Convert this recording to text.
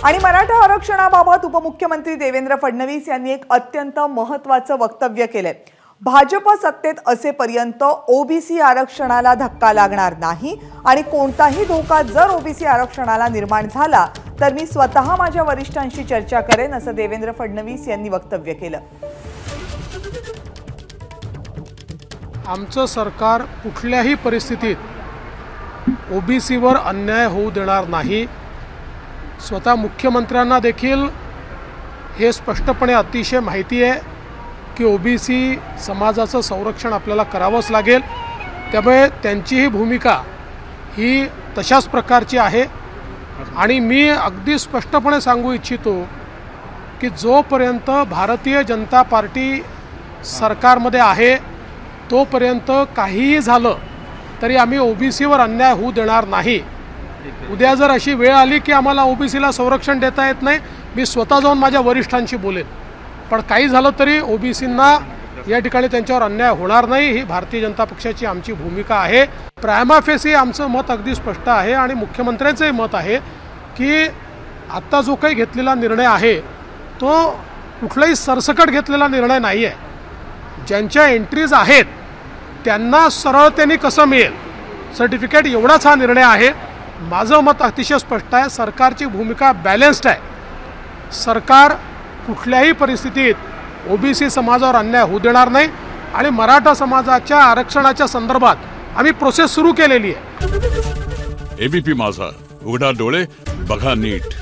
आणि मराठा आरक्षणाबाबत उपमुख्यमंत्री देवेंद्र फडणवीस यांनी एक अत्यंत महत्त्वाचं वक्तव्य केलंय। भाजप सत्तेत असेपर्यंत ओबीसी आरक्षणाला धक्का लागणार नाही आणि कोणताही धोका जर ओबीसी आरक्षणाला निर्माण झाला तर मी स्वतः माझ्या वरिष्ठांशी चर्चा करेन, असं देवेंद्र फडणवीस यांनी वक्तव्य केलं। आमचं सरकार कुठल्याही परिस्थितीत ओबीसीवर अन्याय होऊ देणार नाही। स्वतः मुख्यमंत्र्यांना देखील हे स्पष्टपणे अतिशय माहिती आहे की ओबीसी समाजाचं संरक्षण आपल्याला करावंच लागेल। त्यामुळे त्यांचीही भूमिका ही तशाच प्रकारची आहे आणि मी अगदी स्पष्टपणे सांगू इच्छितो की जोपर्यंत भारतीय जनता पार्टी सरकारमध्ये आहे तोपर्यंत काहीही झालं तरी आम्ही ओबीसीवर अन्याय होऊ देणार नाही। उद्या जर अशी वेळ आली की आम्हाला ओबीसीला संरक्षण देता येत नाही, मी स्वतः जाऊन माझ्या वरिष्ठांशी बोलेन, पण काही झालं तरी ओबीसींना या ठिकाणी त्यांच्यावर अन्याय होणार नाही, ही भारतीय जनता पक्षाची आमची भूमिका आहे। प्रायमा फेसी आमचं मत अगदी स्पष्ट आहे आणि मुख्यमंत्र्यांचंही मत आहे की आत्ता जो काही घेतलेला निर्णय आहे तो कुठलाही सरसकट घेतलेला निर्णय नाही आहे। ज्यांच्या एंट्रीज आहेत त्यांना सरळतेने कसं मिळेल सर्टिफिकेट, एवढाच हा निर्णय आहे। माझं मत अतिशय स्पष्ट आहे, सरकारची भूमिका बॅलन्स्ड आहे। सरकार कुठल्याही परिस्थितीत ओबीसी समाजावर अन्याय होऊ देणार नाही आणि मराठा समाजाच्या आरक्षणाच्या संदर्भात आम्ही प्रोसेस सुरू केलेली आहे। एबीपी माझा, उघडा डोळे बघा नीट।